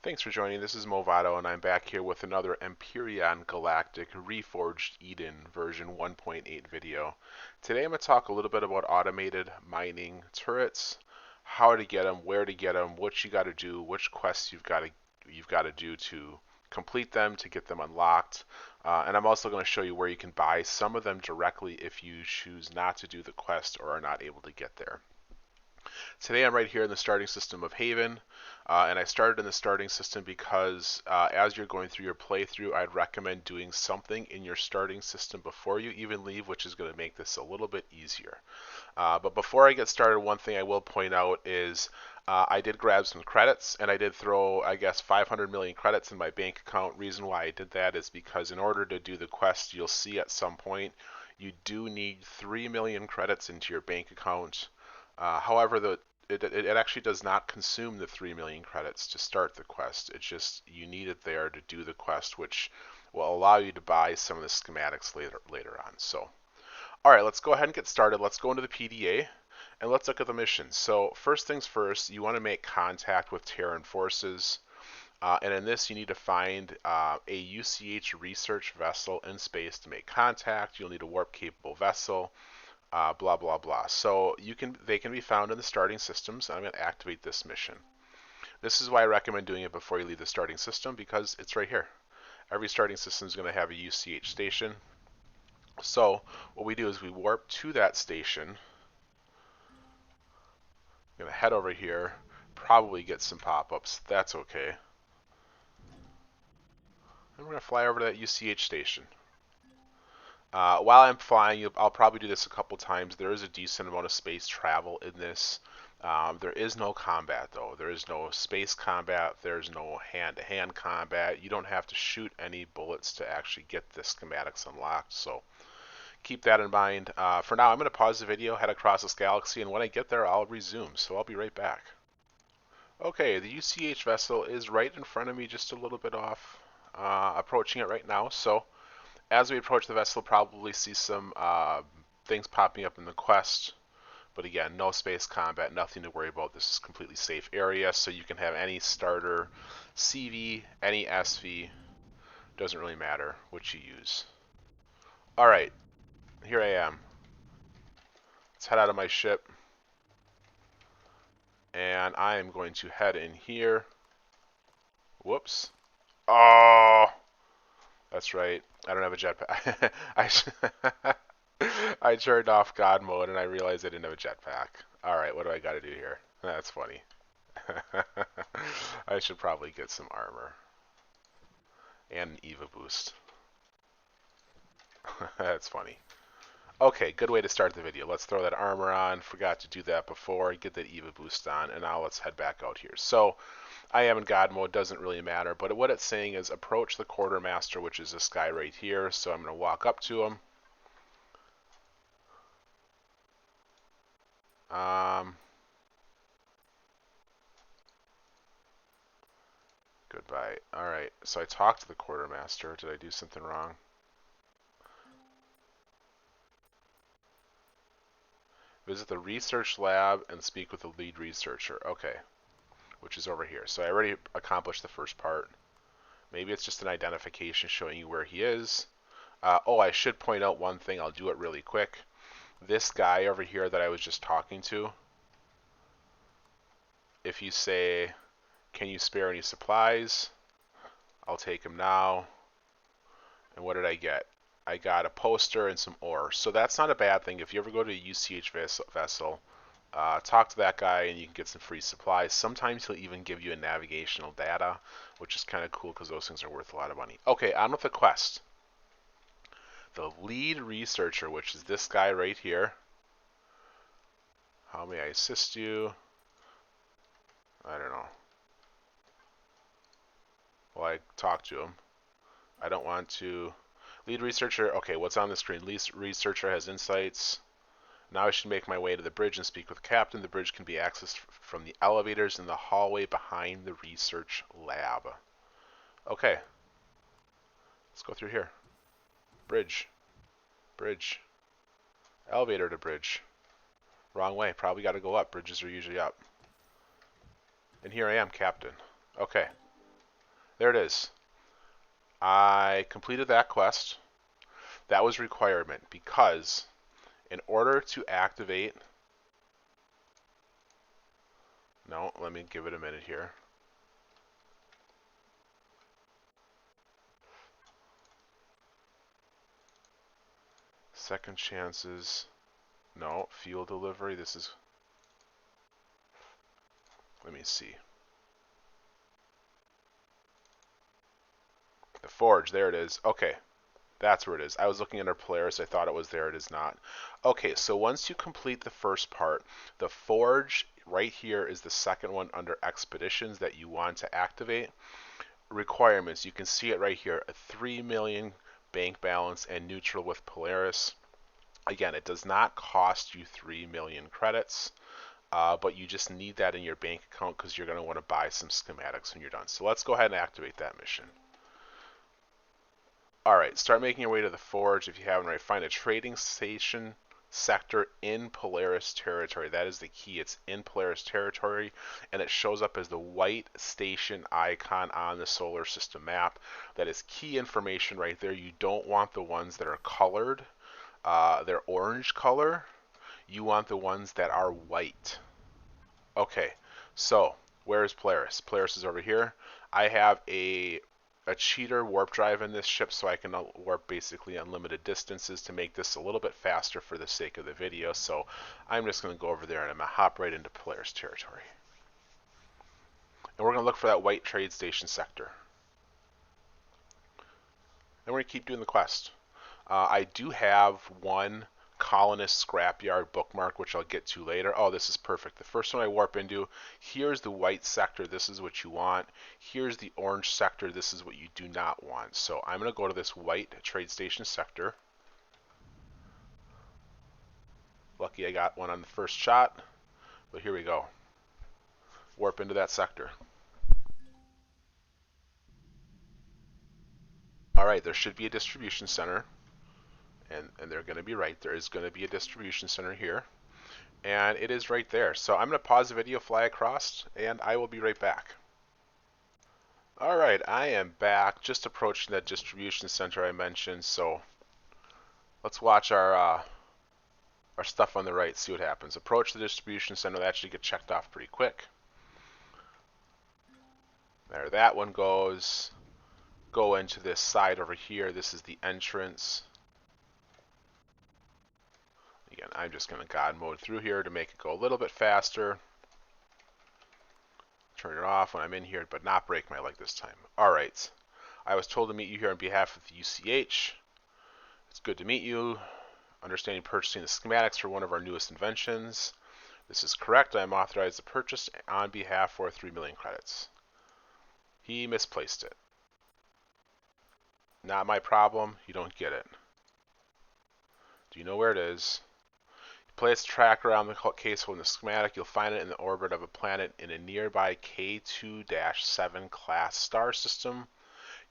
Thanks for joining. This is Movado, and I'm back here with another Empyrion Galactic Reforged Eden version 1.8 video. Today I'm going to talk a little bit about automated mining turrets, how to get them, where to get them, what you got to do, which quests you've got to do to complete them to get them unlocked. And I'm also going to show you where you can buy some of them directly if you choose not to do the quest or are not able to get there. Today I'm right here in the starting system of Haven, and I started in the starting system because as you're going through your playthrough, I'd recommend doing something in your starting system before you even leave, which is going to make this a little bit easier. But before I get started, one thing I will point out is I did grab some credits, and I did throw, I guess, 500 million credits in my bank account. Reason why I did that is because in order to do the quest, you'll see at some point, you do need 3 million credits into your bank account. However, it actually does not consume the 3 million credits to start the quest. It's just you need it there to do the quest, which will allow you to buy some of the schematics later on. So, all right, let's go ahead and get started. Let's go into the PDA and let's look at the mission. So, first things first, you want to make contact with Terran forces. And in this, you need to find a UCH research vessel in space to make contact. You'll need a warp-capable vessel. Blah blah blah. So they can be found in the starting systems. I'm going to activate this mission. This is why I recommend doing it before you leave the starting system, because it's right here. Every starting system is going to have a UCH station. So what we do is we warp to that station. I'm going to head over here, probably get some pop-ups. That's okay. And we're going to fly over to that UCH station. While I'm flying, I'll probably do this a couple times. There is a decent amount of space travel in this. There is no combat, though. There is no space combat. There's no hand-to-hand combat. You don't have to shoot any bullets to actually get the schematics unlocked, so keep that in mind. For now, I'm going to pause the video, head across this galaxy, and when I get there, I'll resume, so I'll be right back. Okay, the UCH vessel is right in front of me, just a little bit off. Approaching it right now, so as we approach the vessel, probably see some things popping up in the quest. But again, no space combat, nothing to worry about. This is a completely safe area, so you can have any starter CV, any SV. Doesn't really matter what you use. Alright, here I am. Let's head out of my ship. And I am going to head in here. Whoops. Oh! That's right. I don't have a jetpack. I turned off God mode and I realized I didn't have a jetpack. Alright, what do I gotta do here? That's funny. I should probably get some armor. And an EVA boost. That's funny. Okay, good way to start the video. Let's throw that armor on. Forgot to do that before. Get that EVA boost on. And now let's head back out here. So, I am in God mode. Doesn't really matter. But what it's saying is approach the quartermaster, which is this guy right here. So I'm going to walk up to him. Goodbye. Alright, so I talked to the quartermaster. Did I do something wrong? Visit the research lab and speak with the lead researcher. Okay, which is over here. So I already accomplished the first part. Maybe it's just an identification showing you where he is. Oh, I should point out one thing. I'll do it really quick. This guy over here that I was just talking to, if you say, can you spare any supplies? I'll take him now. And what did I get? I got a poster and some ore. So that's not a bad thing. If you ever go to a UCH vessel, talk to that guy and you can get some free supplies. Sometimes he'll even give you a navigational data, which is kind of cool because those things are worth a lot of money. Okay, on with the quest. The lead researcher, which is this guy right here. How may I assist you? I don't know. Well, I talked to him. I don't want to. Lead researcher. Okay, what's on the screen? Lead researcher has insights. Now I should make my way to the bridge and speak with the captain. The bridge can be accessed from the elevators in the hallway behind the research lab. Okay. Let's go through here. Bridge. Bridge. Elevator to bridge. Wrong way. Probably got to go up. Bridges are usually up. And here I am, captain. Okay. There it is. I completed that quest. That was a requirement because in order to activate... No, let me give it a minute here. Second chances. No, fuel delivery. This is... Let me see. The Forge, there it is. Okay, that's where it is. I was looking under Polaris. I thought it was there. It is not. Okay, so once you complete the first part, the Forge right here is the second one under Expeditions that you want to activate. Requirements, you can see it right here. A 3 million bank balance and neutral with Polaris. Again, it does not cost you 3 million credits. But you just need that in your bank account because you're going to want to buy some schematics when you're done. So let's go ahead and activate that mission. Alright, start making your way to the Forge if you haven't already. Find a trading station sector in Polaris territory. That is the key. It's in Polaris territory, and it shows up as the white station icon on the solar system map. That is key information right there. You don't want the ones that are colored. They're orange color. You want the ones that are white. Okay, so where is Polaris? Polaris is over here. I have a cheater warp drive in this ship, so I can warp basically unlimited distances to make this a little bit faster for the sake of the video. So I'm just going to go over there and I'm going to hop right into Polaris territory. And we're going to look for that white trade station sector. And we're going to keep doing the quest. I do have one colonist scrapyard bookmark, which I'll get to later. Oh, this is perfect. The first one I warp into, here's the white sector. This is what you want. Here's the orange sector. This is what you do not want. So I'm going to go to this white trade station sector. Lucky I got one on the first shot. But here we go. Warp into that sector. Alright, there should be a distribution center. And they're going to be right. There is going to be a distribution center here. And it is right there. So I'm going to pause the video, fly across, and I will be right back. Alright, I am back, just approaching that distribution center I mentioned, so let's watch our stuff on the right, see what happens. Approach the distribution center, that actually get checked off pretty quick. There, that one goes. Go into this side over here, this is the entrance. Again, I'm just going to God mode through here to make it go a little bit faster. Turn it off when I'm in here, but not break my leg this time. Alright, I was told to meet you here on behalf of the UCH. It's good to meet you. Understanding purchasing the schematics for one of our newest inventions. This is correct. I am authorized to purchase on behalf for 3 million credits. He misplaced it. Not my problem. You don't get it. Do you know where it is? Place a tracker around the case in the schematic. You'll find it in the orbit of a planet in a nearby K2-7 class star system.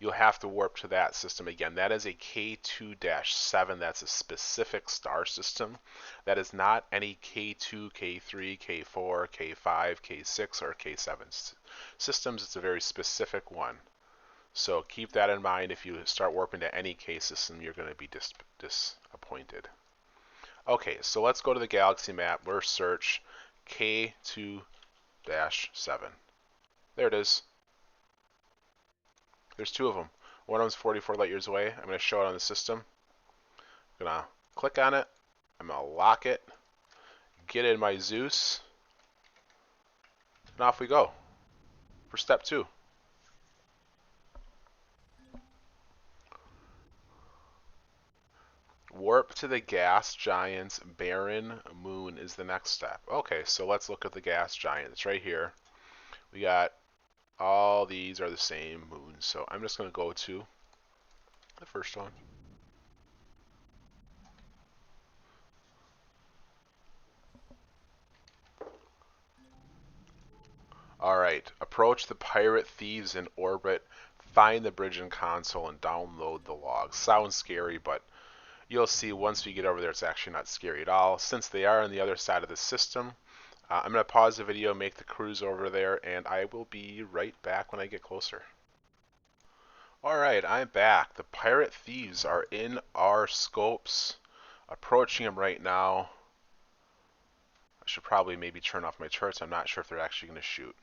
You'll have to warp to that system again. That is a K2-7. That's a specific star system. That is not any K2, K3, K4, K5, K6, or K7 systems. It's a very specific one. So keep that in mind. If you start warping to any K system, you're going to be disappointed. Okay, so let's go to the galaxy map. We're search K2-7. There it is. There's two of them. One of them's 44 light years away. I'm going to show it on the system. I'm going to click on it. I'm going to lock it. Get in my Zeus. And off we go for step 2. Warp to the gas giant's barren moon is the next step. Okay, so let's look at the gas giant. It's right here. We got all these are the same moons. So I'm just going to go to the first one. Alright, approach the pirate thieves in orbit, find the bridge and console, and download the logs. Sounds scary, but you'll see once we get over there it's actually not scary at all. Since they are on the other side of the system, I'm going to pause the video, make the cruise over there, and I will be right back when I get closer. Alright, I'm back. The pirate thieves are in our scopes. Approaching them right now. I should probably maybe turn off my turrets. I'm not sure if they're actually going to shoot.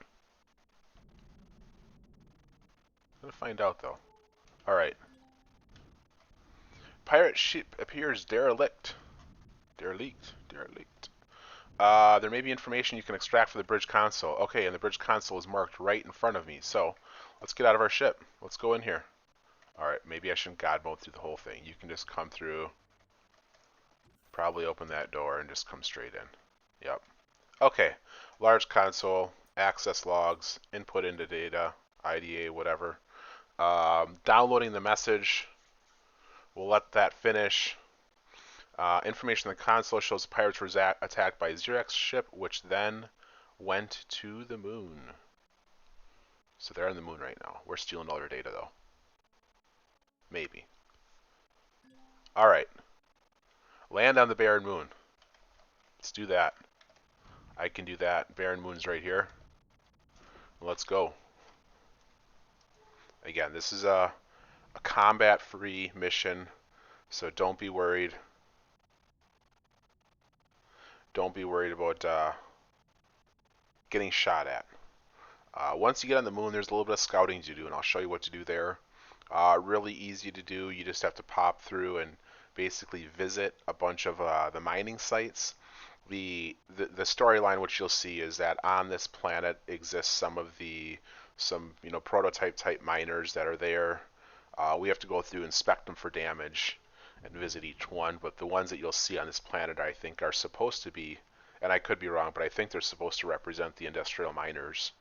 I'm going to find out though. Alright. Pirate ship appears derelict. Derelict. There may be information you can extract from the bridge console. Okay, and the bridge console is marked right in front of me. So, let's get out of our ship. Let's go in here. Alright, maybe I shouldn't god mode through the whole thing. You can just come through. Probably open that door and just come straight in. Yep. Okay. Large console, access logs, input into data, IDA, whatever. Downloading the message. We'll let that finish. Information on the console shows the pirates were attacked by Xerox ship, which then went to the moon. So they're on the moon right now. We're stealing all their data, though. Maybe. Alright. Land on the barren moon. Let's do that. I can do that. Barren moon's right here. Let's go. Again, this is a combat-free mission, so don't be worried. Don't be worried about getting shot at. Once you get on the moon, there's a little bit of scouting to do, and I'll show you what to do there. Really easy to do. You just have to pop through and basically visit a bunch of the mining sites. The storyline which you'll see is that on this planet exists some prototype type miners that are there. We have to go through, inspect them for damage, and visit each one. But the ones that you'll see on this planet, I think, are supposed to be, and I could be wrong, but I think they're supposed to represent the industrial miners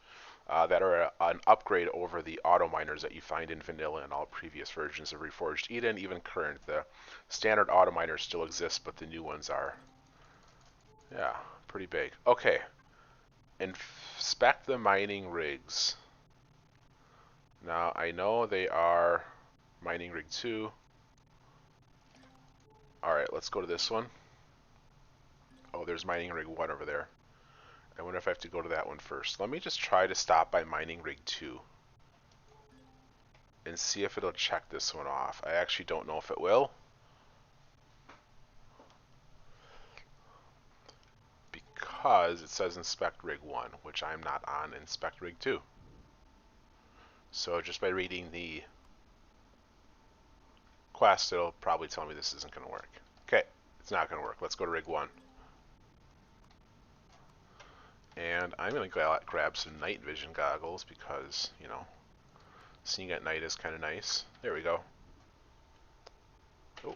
that are an upgrade over the auto miners that you find in vanilla and all previous versions of Reforged Eden, even current. The standard auto miners still exist, but the new ones are, yeah, pretty big. Okay, inspect the mining rigs. Now I know they are mining rig 2. Alright, let's go to this one. Oh, there's mining rig 1 over there. I wonder if I have to go to that one first. Let me just try to stop by mining rig 2 and see if it'll check this one off. I actually don't know if it will, because it says inspect rig 1, which I'm not on inspect rig 2. So just by reading the quest, it'll probably tell me this isn't going to work. Okay, it's not going to work. Let's go to rig 1. And I'm going to grab some night vision goggles because, you know, seeing at night is kind of nice. There we go. Oh,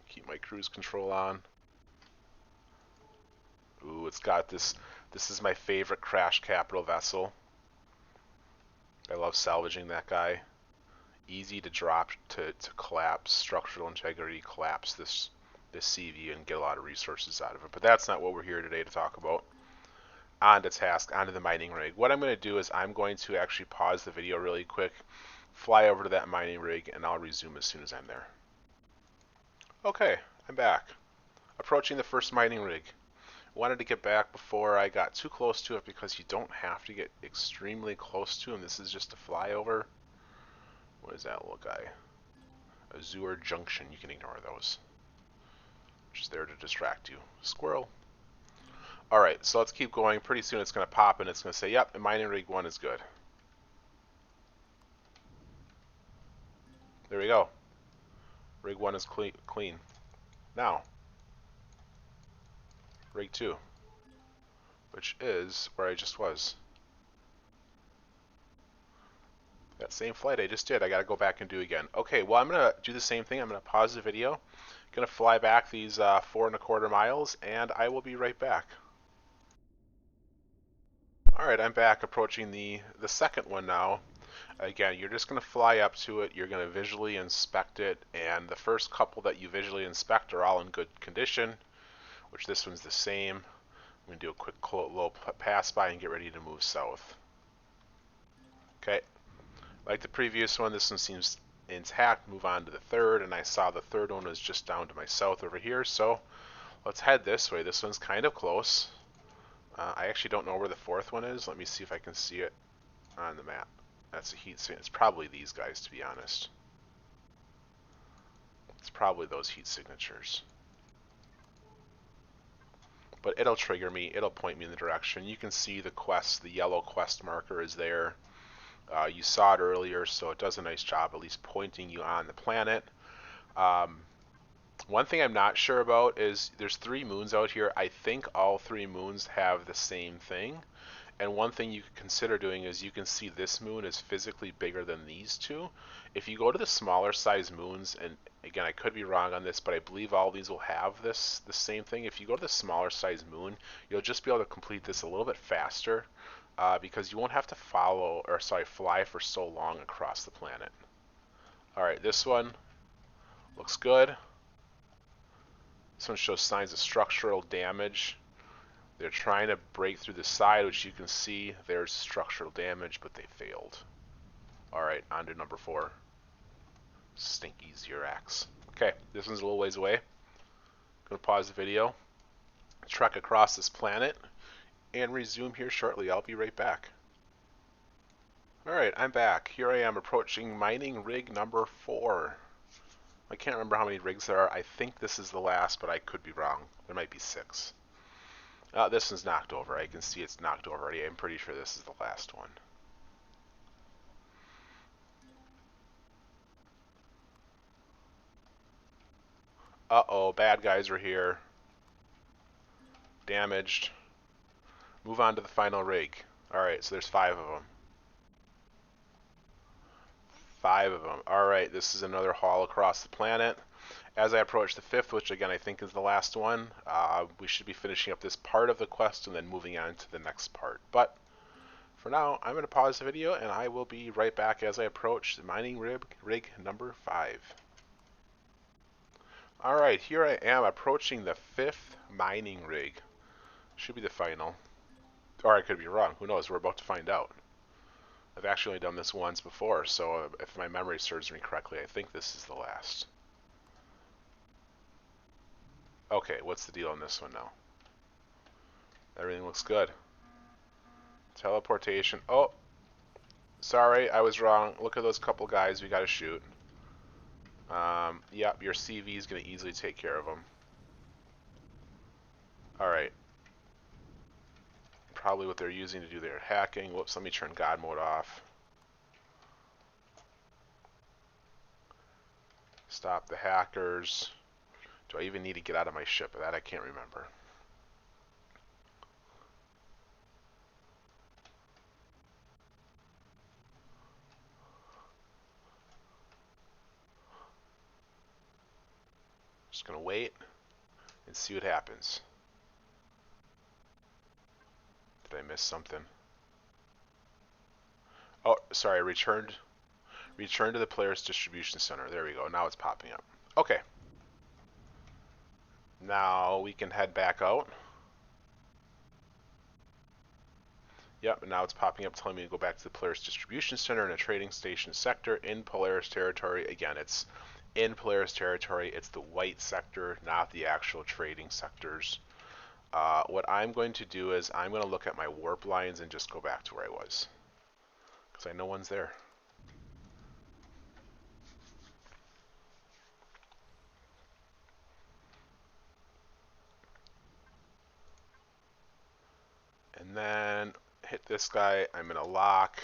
keep my cruise control on. Ooh, it's got this. This is my favorite crash capital vessel. I love salvaging that guy. Easy to drop, to collapse, structural integrity, collapse this CV and get a lot of resources out of it. But that's not what we're here today to talk about. On to task, onto the mining rig. What I'm going to do is I'm going to actually pause the video really quick, fly over to that mining rig, and I'll resume as soon as I'm there. Okay, I'm back. Approaching the first mining rig. Wanted to get back before I got too close to it because you don't have to get extremely close to him. This is just a flyover. What is that little guy? Azure Junction. You can ignore those. Just there to distract you. Squirrel. Alright, so let's keep going. Pretty soon it's going to pop and it's going to say, yep, mining rig 1 is good. There we go. Rig 1 is clean. Now, rig 2, which is where I just was. That same flight I just did, I got to go back and do again. Okay, well, I'm going to do the same thing. I'm going to pause the video. Going to fly back these 4.25 miles, and I will be right back. Alright, I'm back, approaching the second one now. Again, you're just going to fly up to it, you're going to visually inspect it, and the first couple that you visually inspect are all in good condition, which this one's the same. I'm going to do a quick low pass by and get ready to move south. Okay, like the previous one, this one seems intact. Move on to the third, and I saw the third one was just down to my south over here, so let's head this way. This one's kind of close. I actually don't know where the fourth one is. Let me see if I can see it on the map. That's a heat signature. It's probably these guys, to be honest. It's probably those heat signatures. But it'll trigger me. It'll point me in the direction. You can see the quest, the yellow quest marker is there. You saw it earlier, so it does a nice job at least pointing you on the planet. One thing I'm not sure about is there's 3 moons out here. I think all 3 moons have the same thing. And one thing you could consider doing is you can see this moon is physically bigger than these 2. If you go to the smaller size moons, and again I could be wrong on this, but I believe all these will have the same thing. If you go to the smaller size moon, you'll just be able to complete this a little bit faster because you won't have to fly for so long across the planet. Alright, this one looks good. This one shows signs of structural damage. They're trying to break through the side, which you can see there's structural damage, but they failed. Alright, on to number 4. Stinky Xerax. Okay, this one's a little ways away. Gonna pause the video, trek across this planet, and resume here shortly. I'll be right back. Alright, I'm back. Here I am approaching mining rig number 4. I can't remember how many rigs there are. I think this is the last, but I could be wrong. There might be 6. This one's knocked over. I can see it's knocked over already. I'm pretty sure this is the last one. Uh-oh, bad guys are here. Damaged. Move on to the final rig. Alright, so there's 5 of them. 5 of them. Alright, this is another haul across the planet. As I approach the 5th, which again I think is the last one, we should be finishing up this part of the quest and then moving on to the next part. But for now, I'm going to pause the video and I will be right back as I approach the mining rig number 5. Alright, here I am approaching the 5th mining rig. Should be the final. Or I could be wrong. Who knows? We're about to find out. I've actually only done this once before, so if my memory serves me correctly, I think this is the last. Okay, what's the deal on this one now? Everything looks good. Teleportation. Oh! Sorry, I was wrong. Look at those couple guys we gotta shoot. Yep, your CV is gonna easily take care of them. Alright. Probably what they're using to do their hacking. Whoops, let me turn God mode off. Stop the hackers. Do I even need to get out of my ship? That I can't remember. Just gonna wait and see what happens. Did I miss something? Oh, sorry, return to the player's distribution center. There we go. Now it's popping up. Okay. Now we can head back out. Yep, and now it's popping up telling me to go back to the Polaris Distribution Center in a trading station sector in Polaris territory. Again, it's in Polaris territory. It's the white sector, not the actual trading sectors. What I'm going to do is I'm going to look at my warp lines and just go back to where I was, because I know one's there. And then hit this guy. I'm in a lock.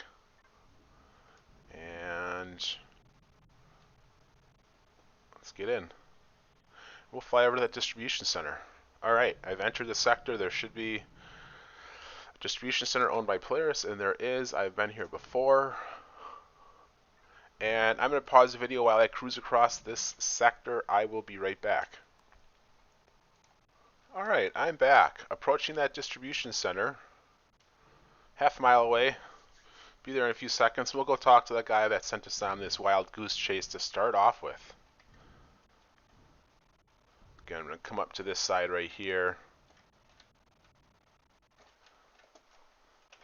And let's get in. We'll fly over to that distribution center. Alright, I've entered the sector. There should be a distribution center owned by Polaris, and there is. I've been here before. And I'm going to pause the video while I cruise across this sector. I will be right back. Alright, I'm back. Approaching that distribution center. Half a mile away. Be there in a few seconds. We'll go talk to that guy that sent us on this wild goose chase to start off with. Again, I'm going to come up to this side right here.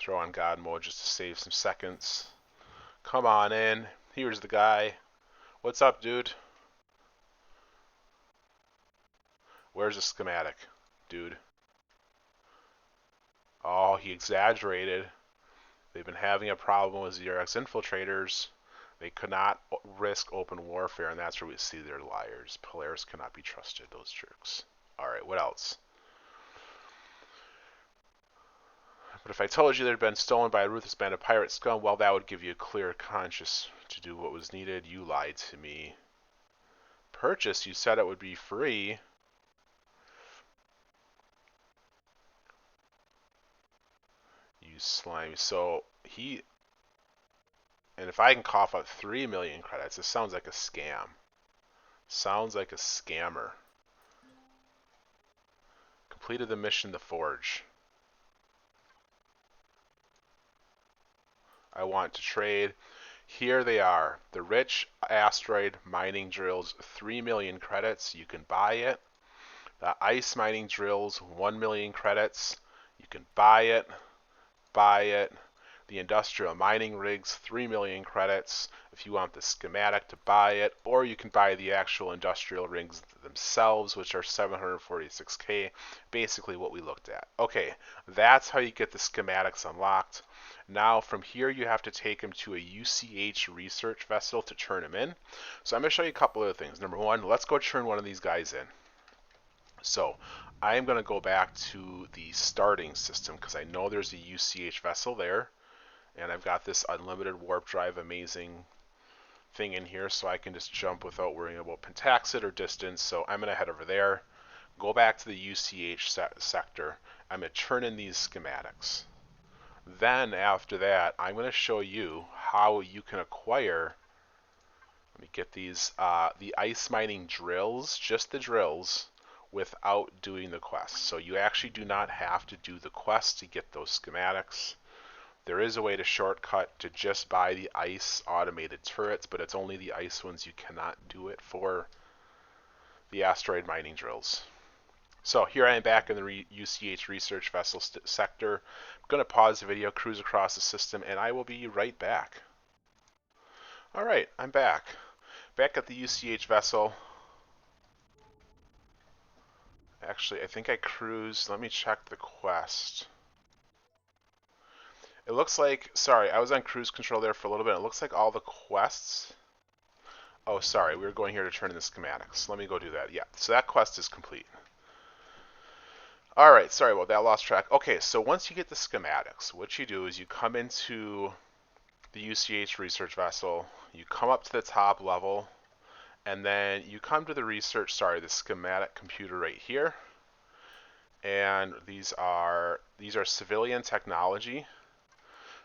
Throw on God mode just to save some seconds. Come on in. Here's the guy. What's up, dude? Where's the schematic, dude? Oh, he exaggerated. They've been having a problem with ZRX infiltrators. They could not risk open warfare, and that's where we see they're liars. Polaris cannot be trusted, those jerks. Alright, what else? But if I told you they'd been stolen by a ruthless band of pirate scum, well, that would give you a clear conscience to do what was needed. You lied to me. Purchase, you said it would be free. You slimy. So, and if I can cough up 3 million credits, this sounds like a scam. Sounds like a scammer. Completed the mission to forge. I want to trade. Here they are. The rich asteroid mining drills, 3 million credits. You can buy it. The ice mining drills, 1 million credits. You can buy it. Buy it. The industrial mining rigs, 3 million credits if you want the schematic to buy it, or you can buy the actual industrial rigs themselves, which are 746k, basically what we looked at. Okay, that's how you get the schematics unlocked. Now from here you have to take them to a UCH research vessel to turn them in. So I'm going to show you a couple other things. Number one, let's go turn one of these guys in. So I am going to go back to the starting system because I know there's a UCH vessel there. And I've got this unlimited warp drive amazing thing in here, so I can just jump without worrying about pentaxid or distance. So I'm going to head over there, go back to the UCH sector. I'm going to turn in these schematics. Then after that, I'm going to show you how you can acquire, let me get these, the ice mining drills, just the drills, without doing the quest. So you actually do not have to do the quest to get those schematics. There is a way to shortcut to just buy the ice automated turrets, but it's only the ice ones. You cannot do it for the asteroid mining drills. So here I am back in the UCH research vessel sector. I'm going to pause the video, cruise across the system, and I will be right back. Alright, I'm back. Back at the UCH vessel. Actually, I think I cruised. Let me check the quest. It looks like, sorry, I was on cruise control there for a little bit. It looks like all the quests. Oh, sorry, we were going here to turn in the schematics. Let me go do that. Yeah, so that quest is complete. Alright, sorry about that, lost track. Okay, so once you get the schematics, what you do is you come into the UCH research vessel, you come up to the top level, and then you come to the schematic computer right here. And these are civilian technology.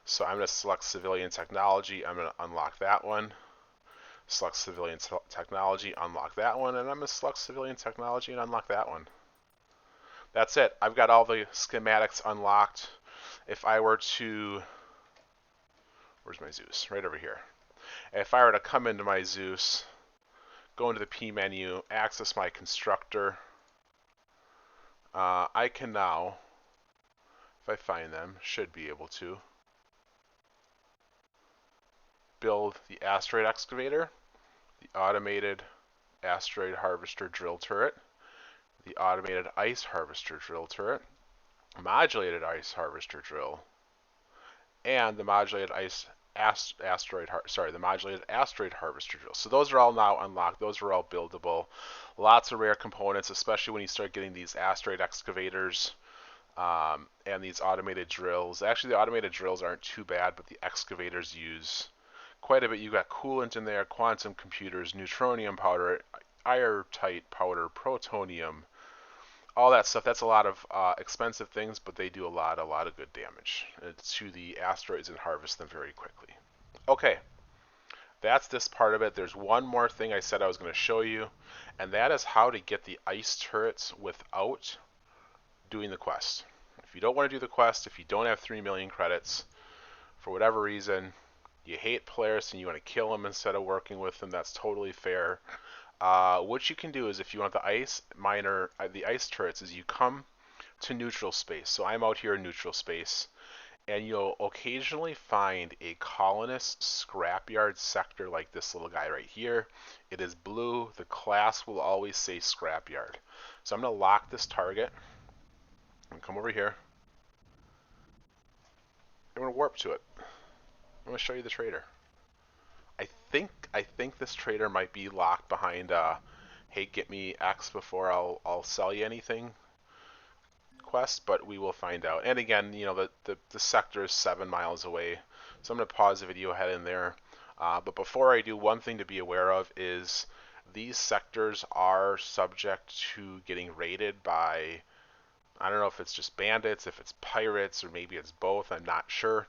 So I'm going to select civilian technology. I'm going to unlock that one. Select civilian technology, unlock that one, and I'm going to select civilian technology and unlock that one. That's it. I've got all the schematics unlocked. If I were to, where's my Zeus? Right over here. If I were to come into my Zeus, go into the P menu, access my constructor, I can now, if I find them, should be able to build the asteroid excavator, the automated asteroid harvester drill turret, the automated ice harvester drill turret, modulated ice harvester drill, and the modulated asteroid harvester drill. So those are all now unlocked. Those are all buildable. Lots of rare components, especially when you start getting these asteroid excavators and these automated drills. Actually, the automated drills aren't too bad, but the excavators use quite a bit. You got coolant in there, quantum computers, neutronium powder, airtight powder, protonium, all that stuff. That's a lot of expensive things, but they do a lot of good damage to the asteroids and harvest them very quickly. Okay, that's this part of it. There's one more thing I said I was going to show you, and that is how to get the ice turrets without doing the quest. If you don't want to do the quest, if you don't have 3 million credits, for whatever reason, you hate Polaris and you want to kill them instead of working with them, that's totally fair. What you can do is, if you want the ice turrets, is you come to neutral space. So I'm out here in neutral space, and you'll occasionally find a colonist scrapyard sector like this little guy right here. It is blue. The class will always say scrapyard. So I'm going to lock this target and come over here. I'm gonna warp to it. I'm gonna show you the trader. I think this trader might be locked behind hey, get me X before I'll sell you anything quest, but we will find out. And again, you know, the sector is 7 miles away, so I'm gonna pause the video, head in there. But before I do, one thing to be aware of is these sectors are subject to getting raided by, I don't know if it's just bandits, if it's pirates, or maybe it's both, I'm not sure.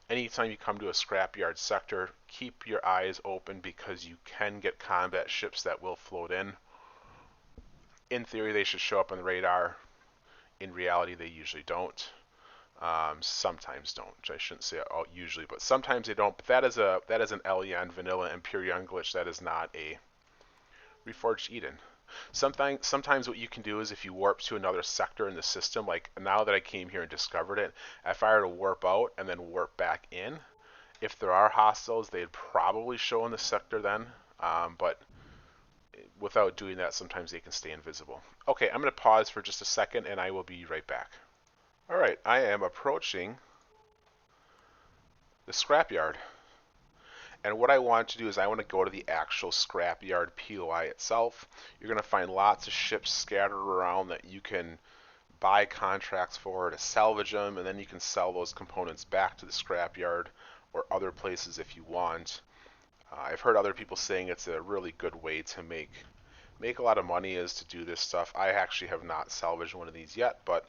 Anytime you come to a scrapyard sector, keep your eyes open because you can get combat ships that will float in. In theory, they should show up on the radar. In reality, they usually don't. Sometimes don't. I shouldn't say usually, but sometimes they don't. But that is an LEN vanilla Empyrion glitch. That is not a Reforged Eden. Sometimes what you can do is if you warp to another sector in the system, like now that I came here and discovered it, if I were to warp out and then warp back in, if there are hostiles, they'd probably show in the sector then. But without doing that, sometimes they can stay invisible. Okay, I'm going to pause for just a second and I will be right back. Alright, I am approaching the scrapyard. And what I want to do is I want to go to the actual scrapyard POI itself. You're going to find lots of ships scattered around that you can buy contracts for to salvage them, and then you can sell those components back to the scrapyard or other places if you want. I've heard other people saying it's a really good way to make a lot of money is to do this stuff. I actually have not salvaged one of these yet, but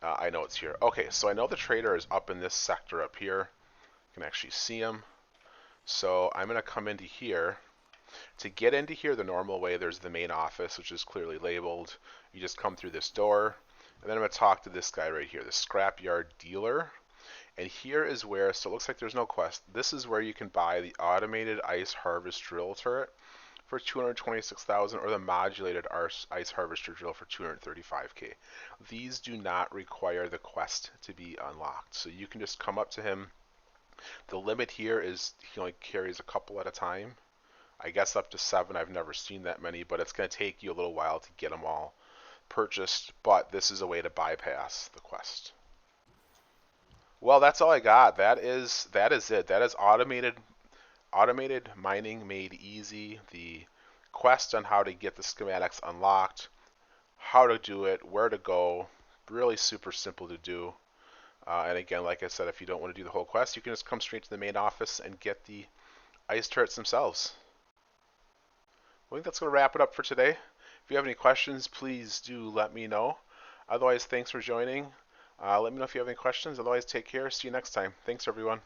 I know it's here. Okay, so I know the trader is up in this sector up here. You can actually see him. So I'm going to come into here. To get into here the normal way, there's the main office, which is clearly labeled. You just come through this door, and then I'm going to talk to this guy right here, the scrapyard dealer. And here is where, so it looks like there's no quest. This is where you can buy the automated ice harvest drill turret for 226,000 or the modulated ice harvester drill for 235k. These do not require the quest to be unlocked. So you can just come up to him. The limit here is he only carries a couple at a time. I guess up to 7. I've never seen that many, but it's going to take you a little while to get them all purchased. But this is a way to bypass the quest. Well, that's all I got. That is it. That is automated mining made easy. The quest on how to get the schematics unlocked, how to do it, where to go. Really super simple to do. And again, like I said, if you don't want to do the whole quest, you can just come straight to the main office and get the ice turrets themselves. I think that's going to wrap it up for today. If you have any questions, please do let me know. Otherwise, thanks for joining. Let me know if you have any questions. Otherwise, take care. See you next time. Thanks, everyone.